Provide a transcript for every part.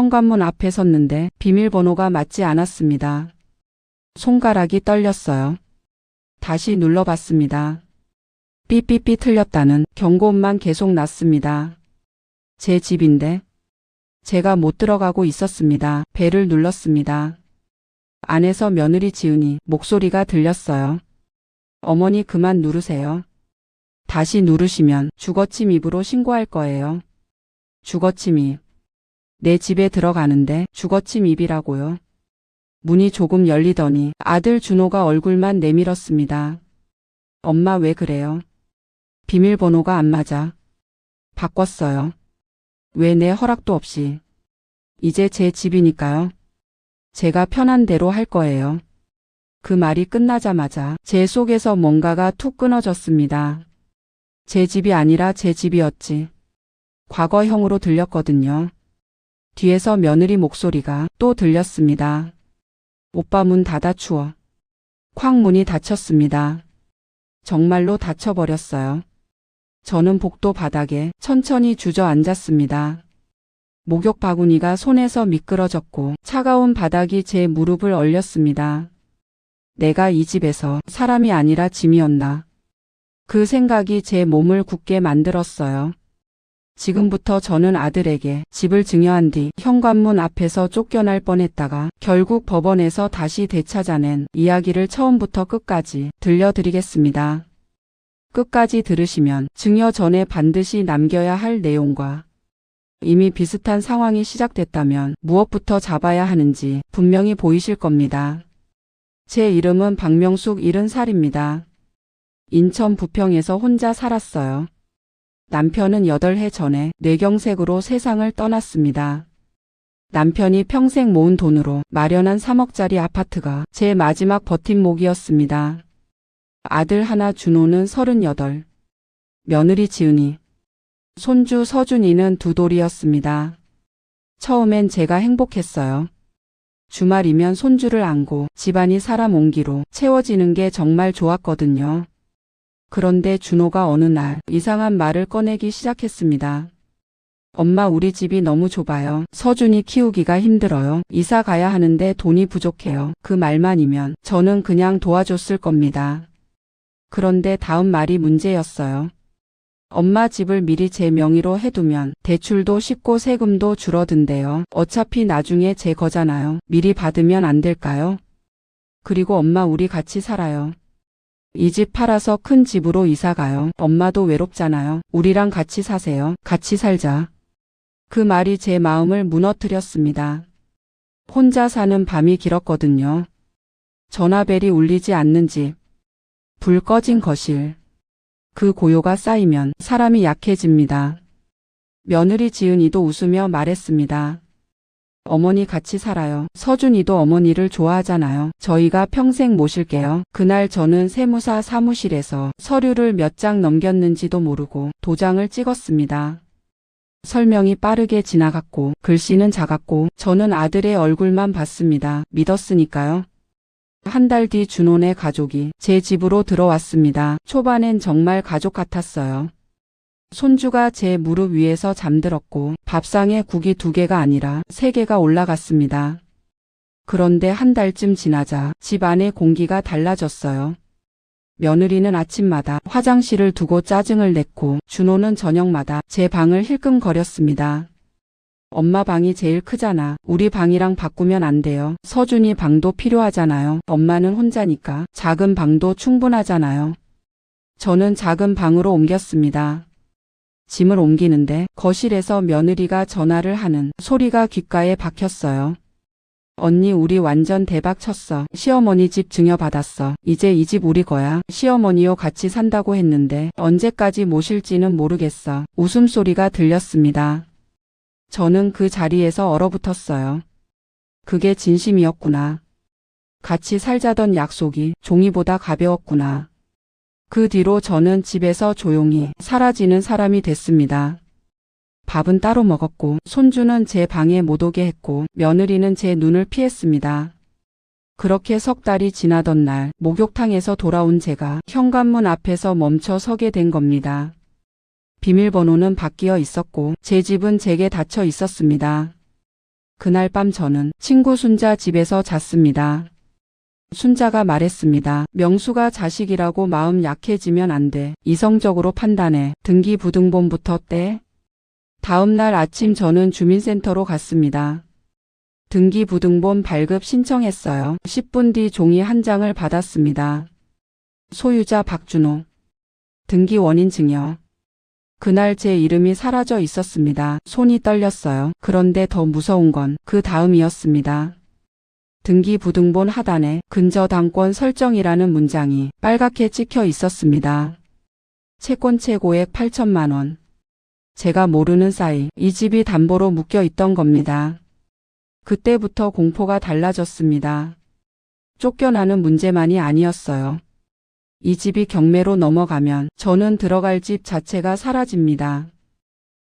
현관문 앞에 섰는데 비밀번호가 맞지 않았습니다. 손가락이 떨렸어요. 다시 눌러봤습니다. 삐삐삐 틀렸다는 경고음만 계속 났습니다. 제 집인데 제가 못 들어가고 있었습니다. 벨을 눌렀습니다. 안에서 며느리 지은이 목소리가 들렸어요. 어머니 그만 누르세요. 다시 누르시면 주거침입으로 신고할 거예요. 주거침입. 내 집에 들어가는데 주거침입이라고요. 문이 조금 열리더니 아들 준호가 얼굴만 내밀었습니다. 엄마 왜 그래요? 비밀번호가 안 맞아. 바꿨어요. 왜 내 허락도 없이. 이제 제 집이니까요. 제가 편한 대로 할 거예요. 그 말이 끝나자마자 제 속에서 뭔가가 툭 끊어졌습니다. 제 집이 아니라 제 집이었지. 과거형으로 들렸거든요. 뒤에서 며느리 목소리가 또 들렸습니다. 오빠 문 닫아 추워. 쾅 문이 닫혔습니다. 정말로 닫혀버렸어요. 저는 복도 바닥에 천천히 주저앉았습니다. 목욕 바구니가 손에서 미끄러졌고 차가운 바닥이 제 무릎을 얼렸습니다. 내가 이 집에서 사람이 아니라 짐이었나. 그 생각이 제 몸을 굳게 만들었어요. 지금부터 저는 아들에게 집을 증여한 뒤 현관문 앞에서 쫓겨날 뻔했다가 결국 법원에서 다시 되찾아낸 이야기를 처음부터 끝까지 들려드리겠습니다. 끝까지 들으시면 증여 전에 반드시 남겨야 할 내용과 이미 비슷한 상황이 시작됐다면 무엇부터 잡아야 하는지 분명히 보이실 겁니다. 제 이름은 박명숙 70살입니다. 인천 부평에서 혼자 살았어요. 남편은 8해 전에 뇌경색으로 세상을 떠났습니다. 남편이 평생 모은 돈으로 마련한 3억짜리 아파트가 제 마지막 버팀목이었습니다. 아들 하나 준호는 38, 며느리 지은이, 손주 서준이는 2돌이었습니다. 처음엔 제가 행복했어요. 주말이면 손주를 안고 집안이 사람 옹기로 채워지는 게 정말 좋았거든요. 그런데 준호가 어느 날 이상한 말을 꺼내기 시작했습니다. 엄마 우리 집이 너무 좁아요. 서준이 키우기가 힘들어요. 이사 가야 하는데 돈이 부족해요. 그 말만이면 저는 그냥 도와줬을 겁니다. 그런데 다음 말이 문제였어요. 엄마 집을 미리 제 명의로 해두면 대출도 쉽고 세금도 줄어든대요. 어차피 나중에 제 거잖아요. 미리 받으면 안 될까요? 그리고 엄마 우리 같이 살아요. 이 집 팔아서 큰 집으로 이사 가요. 엄마도 외롭잖아요. 우리랑 같이 사세요. 같이 살자. 그 말이 제 마음을 무너뜨렸습니다. 혼자 사는 밤이 길었거든요. 전화벨이 울리지 않는 집. 불 꺼진 거실. 그 고요가 쌓이면 사람이 약해집니다. 며느리 지은이도 웃으며 말했습니다. 어머니 같이 살아요. 서준이도 어머니를 좋아하잖아요. 저희가 평생 모실게요. 그날 저는 세무사 사무실에서 서류를 몇 장 넘겼는지도 모르고 도장을 찍었습니다. 설명이 빠르게 지나갔고 글씨는 작았고 저는 아들의 얼굴만 봤습니다. 믿었으니까요. 한 달 뒤 준호네 가족이 제 집으로 들어왔습니다. 초반엔 정말 가족 같았어요. 손주가 제 무릎 위에서 잠들었고 밥상에 국이 2개가 아니라 3개가 올라갔습니다. 그런데 한 달쯤 지나자 집 안의 공기가 달라졌어요. 며느리는 아침마다 화장실을 두고 짜증을 냈고 준호는 저녁마다 제 방을 힐끔거렸습니다. 엄마 방이 제일 크잖아. 우리 방이랑 바꾸면 안 돼요. 서준이 방도 필요하잖아요. 엄마는 혼자니까 작은 방도 충분하잖아요. 저는 작은 방으로 옮겼습니다. 짐을 옮기는데 거실에서 며느리가 전화를 하는 소리가 귓가에 박혔어요. 언니 우리 완전 대박 쳤어. 시어머니 집 증여받았어. 이제 이 집 우리 거야. 시어머니요 같이 산다고 했는데 언제까지 모실지는 모르겠어. 웃음소리가 들렸습니다. 저는 그 자리에서 얼어붙었어요. 그게 진심이었구나. 같이 살자던 약속이 종이보다 가벼웠구나. 그 뒤로 저는 집에서 조용히 사라지는 사람이 됐습니다. 밥은 따로 먹었고 손주는 제 방에 못 오게 했고 며느리는 제 눈을 피했습니다. 그렇게 석 달이 지나던 날 목욕탕에서 돌아온 제가 현관문 앞에서 멈춰 서게 된 겁니다. 비밀번호는 바뀌어 있었고 제 집은 제게 닫혀 있었습니다. 그날 밤 저는 친구 순자 집에서 잤습니다. 순자가 말했습니다. 명수가 자식이라고 마음 약해지면 안 돼. 이성적으로 판단해. 등기부등본부터 떼. 다음 날 아침 저는 주민센터로 갔습니다. 등기부등본 발급 신청했어요. 10분 뒤 종이 한 장을 받았습니다. 소유자 박준호. 등기 원인 증여. 그날 제 이름이 사라져 있었습니다. 손이 떨렸어요. 그런데 더 무서운 건 그 다음이었습니다. 등기부등본 하단에 근저당권 설정이라는 문장이 빨갛게 찍혀 있었습니다. 채권 최고액 8천만 원. 제가 모르는 사이 이 집이 담보로 묶여 있던 겁니다. 그때부터 공포가 달라졌습니다. 쫓겨나는 문제만이 아니었어요. 이 집이 경매로 넘어가면 저는 들어갈 집 자체가 사라집니다.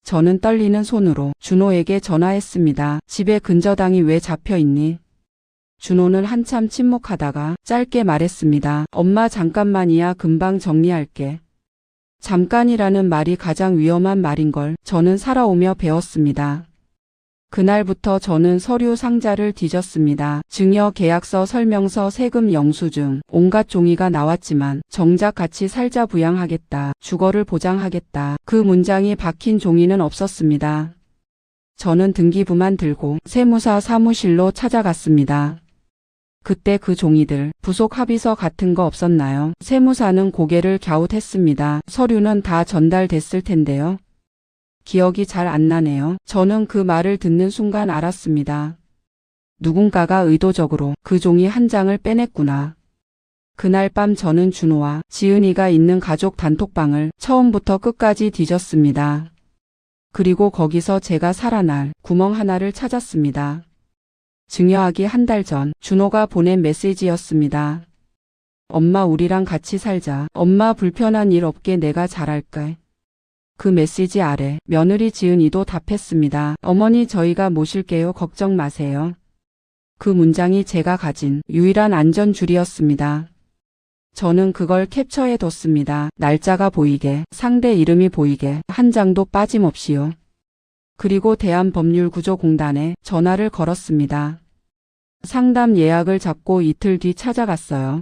저는 떨리는 손으로 준호에게 전화했습니다. 집에 근저당이 왜 잡혀 있니? 준호는 한참 침묵하다가 짧게 말했습니다. 엄마 잠깐만이야. 금방 정리할게. 잠깐이라는 말이 가장 위험한 말인걸 저는 살아오며 배웠습니다. 그날부터 저는 서류 상자를 뒤졌습니다. 증여 계약서 설명서 세금 영수증 온갖 종이가 나왔지만 정작 같이 살자 부양하겠다. 주거를 보장하겠다. 그 문장이 박힌 종이는 없었습니다. 저는 등기부만 들고 세무사 사무실로 찾아갔습니다. 그때 그 종이들 부속 합의서 같은 거 없었나요? 세무사는 고개를 갸웃했습니다. 서류는 다 전달됐을 텐데요. 기억이 잘 안 나네요. 저는 그 말을 듣는 순간 알았습니다. 누군가가 의도적으로 그 종이 한 장을 빼냈구나. 그날 밤 저는 준호와 지은이가 있는 가족 단톡방을 처음부터 끝까지 뒤졌습니다. 그리고 거기서 제가 살아날 구멍 하나를 찾았습니다. 증여하기 한 달 전 준호가 보낸 메시지였습니다. 엄마 우리랑 같이 살자. 엄마 불편한 일 없게 내가 잘할게. 그 메시지 아래 며느리 지은이도 답했습니다. 어머니 저희가 모실게요. 걱정 마세요. 그 문장이 제가 가진 유일한 안전줄이었습니다. 저는 그걸 캡처해뒀습니다. 날짜가 보이게, 상대 이름이 보이게, 한 장도 빠짐없이요. 그리고 대한법률구조공단에 전화를 걸었습니다. 상담 예약을 잡고 이틀 뒤 찾아갔어요.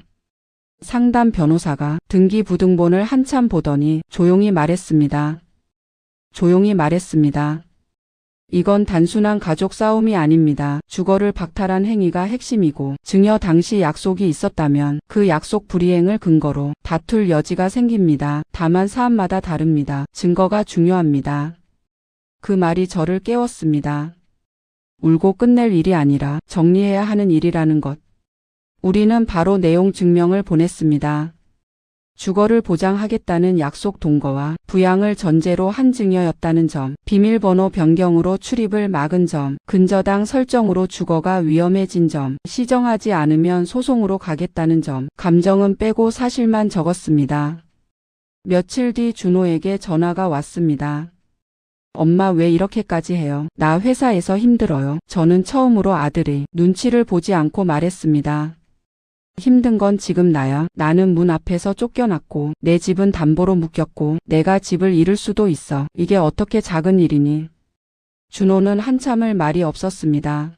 상담 변호사가 등기부등본을 한참 보더니 조용히 말했습니다. 이건 단순한 가족 싸움이 아닙니다. 주거를 박탈한 행위가 핵심이고 증여 당시 약속이 있었다면 그 약속 불이행을 근거로 다툴 여지가 생깁니다. 다만 사안마다 다릅니다. 증거가 중요합니다. 그 말이 저를 깨웠습니다. 울고 끝낼 일이 아니라 정리해야 하는 일이라는 것. 우리는 바로 내용 증명을 보냈습니다. 주거를 보장하겠다는 약속 동거와 부양을 전제로 한 증여였다는 점, 비밀번호 변경으로 출입을 막은 점, 근저당 설정으로 주거가 위험해진 점, 시정하지 않으면 소송으로 가겠다는 점, 감정은 빼고 사실만 적었습니다. 며칠 뒤 준호에게 전화가 왔습니다. 엄마 왜 이렇게까지 해요? 나 회사에서 힘들어요. 저는 처음으로 아들이 눈치를 보지 않고 말했습니다. 힘든 건 지금 나야. 나는 문 앞에서 쫓겨났고 내 집은 담보로 묶였고 내가 집을 잃을 수도 있어. 이게 어떻게 작은 일이니? 준호는 한참을 말이 없었습니다.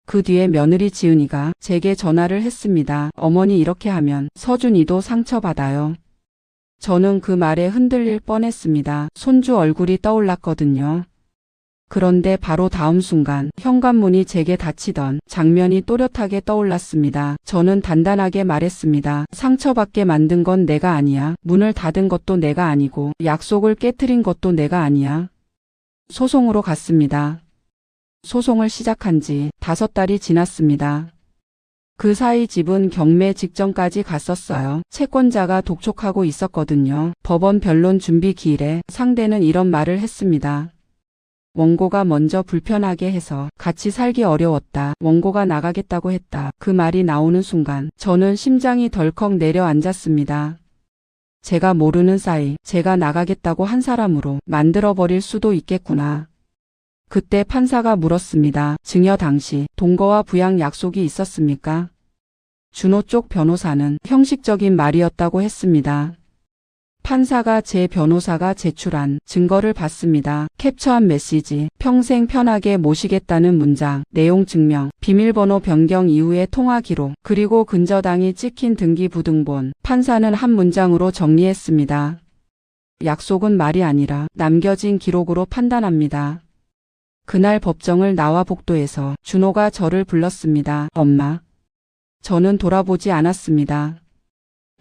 그 뒤에 며느리 지은이가 제게 전화를 했습니다. 어머니 이렇게 하면 서준이도 상처받아요. 저는 그 말에 흔들릴 뻔했습니다. 손주 얼굴이 떠올랐거든요. 그런데 바로 다음 순간 현관문이 제게 닫히던 장면이 또렷하게 떠올랐습니다. 저는 단단하게 말했습니다. 상처받게 만든 건 내가 아니야. 문을 닫은 것도 내가 아니고 약속을 깨트린 것도 내가 아니야. 소송으로 갔습니다. 소송을 시작한 지 5달이 지났습니다. 그 사이 집은 경매 직전까지 갔었어요. 채권자가 독촉하고 있었거든요. 법원 변론 준비 기일에 상대는 이런 말을 했습니다. 원고가 먼저 불편하게 해서 같이 살기 어려웠다. 원고가 나가겠다고 했다. 그 말이 나오는 순간 저는 심장이 덜컥 내려앉았습니다. 제가 모르는 사이 제가 나가겠다고 한 사람으로 만들어버릴 수도 있겠구나. 그때 판사가 물었습니다. 증여 당시 동거와 부양 약속이 있었습니까? 준호 쪽 변호사는 형식적인 말이었다고 했습니다. 판사가 제 변호사가 제출한 증거를 받습니다. 캡처한 메시지, 평생 편하게 모시겠다는 문장, 내용 증명, 비밀번호 변경 이후의 통화 기록, 그리고 근저당이 찍힌 등기부등본. 판사는 한 문장으로 정리했습니다. 약속은 말이 아니라 남겨진 기록으로 판단합니다. 그날 법정을 나와 복도에서 준호가 저를 불렀습니다. 엄마. 저는 돌아보지 않았습니다.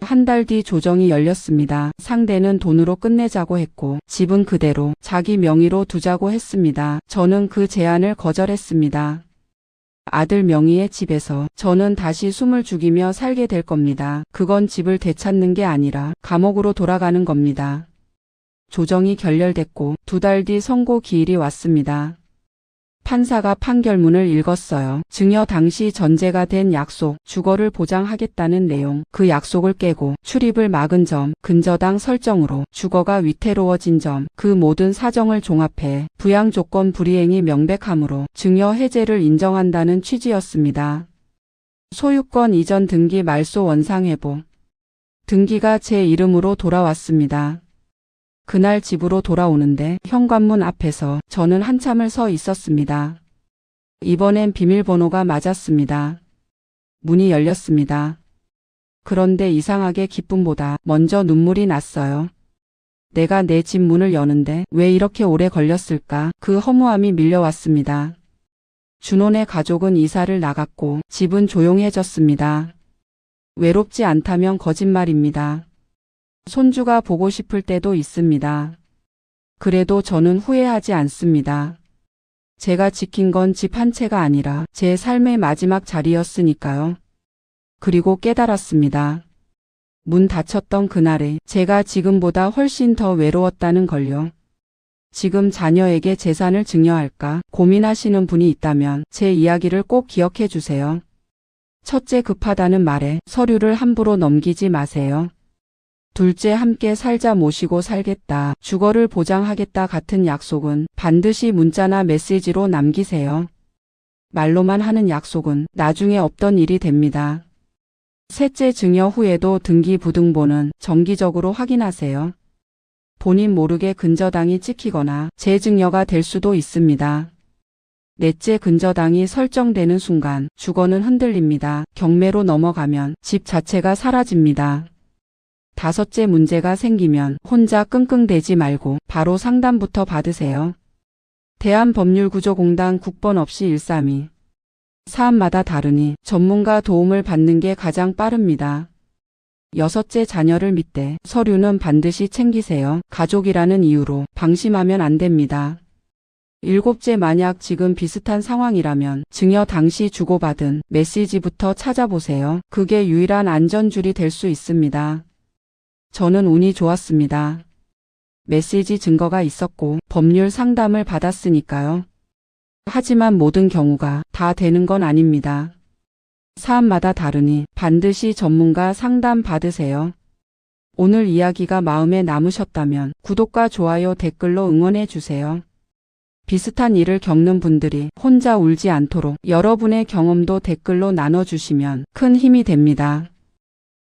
한 달 뒤 조정이 열렸습니다. 상대는 돈으로 끝내자고 했고 집은 그대로 자기 명의로 두자고 했습니다. 저는 그 제안을 거절했습니다. 아들 명의의 집에서 저는 다시 숨을 죽이며 살게 될 겁니다. 그건 집을 되찾는 게 아니라 감옥으로 돌아가는 겁니다. 조정이 결렬됐고 2달 뒤 선고 기일이 왔습니다. 판사가 판결문을 읽었어요. 증여 당시 전제가 된 약속, 주거를 보장하겠다는 내용, 그 약속을 깨고 출입을 막은 점, 근저당 설정으로 주거가 위태로워진 점, 그 모든 사정을 종합해 부양 조건 불이행이 명백하므로 증여 해제를 인정한다는 취지였습니다. 소유권 이전 등기 말소 원상 회복. 등기가 제 이름으로 돌아왔습니다. 그날 집으로 돌아오는데 현관문 앞에서 저는 한참을 서 있었습니다. 이번엔 비밀번호가 맞았습니다. 문이 열렸습니다. 그런데 이상하게 기쁨보다 먼저 눈물이 났어요. 내가 내 집 문을 여는데 왜 이렇게 오래 걸렸을까? 그 허무함이 밀려왔습니다. 준호네 가족은 이사를 나갔고 집은 조용해졌습니다. 외롭지 않다면 거짓말입니다. 손주가 보고 싶을 때도 있습니다. 그래도 저는 후회하지 않습니다. 제가 지킨 건 집 한 채가 아니라 제 삶의 마지막 자리였으니까요. 그리고 깨달았습니다. 문 닫혔던 그날에 제가 지금보다 훨씬 더 외로웠다는 걸요. 지금 자녀에게 재산을 증여할까 고민하시는 분이 있다면 제 이야기를 꼭 기억해 주세요. 첫째, 급하다는 말에 서류를 함부로 넘기지 마세요. 둘째, 함께 살자, 모시고 살겠다, 주거를 보장하겠다 같은 약속은 반드시 문자나 메시지로 남기세요. 말로만 하는 약속은 나중에 없던 일이 됩니다. 셋째, 증여 후에도 등기부등본은 정기적으로 확인하세요. 본인 모르게 근저당이 찍히거나 재증여가 될 수도 있습니다. 넷째, 근저당이 설정되는 순간 주거는 흔들립니다. 경매로 넘어가면 집 자체가 사라집니다. 다섯째, 문제가 생기면 혼자 끙끙대지 말고 바로 상담부터 받으세요. 대한법률구조공단 국번 없이 132. 사안마다 다르니 전문가 도움을 받는 게 가장 빠릅니다. 여섯째, 자녀를 믿되 서류는 반드시 챙기세요. 가족이라는 이유로 방심하면 안 됩니다. 일곱째, 만약 지금 비슷한 상황이라면 증여 당시 주고받은 메시지부터 찾아보세요. 그게 유일한 안전줄이 될 수 있습니다. 저는 운이 좋았습니다. 메시지 증거가 있었고 법률 상담을 받았으니까요. 하지만 모든 경우가 다 되는 건 아닙니다. 사안마다 다르니 반드시 전문가 상담 받으세요. 오늘 이야기가 마음에 남으셨다면 구독과 좋아요, 댓글로 응원해 주세요. 비슷한 일을 겪는 분들이 혼자 울지 않도록 여러분의 경험도 댓글로 나눠주시면 큰 힘이 됩니다.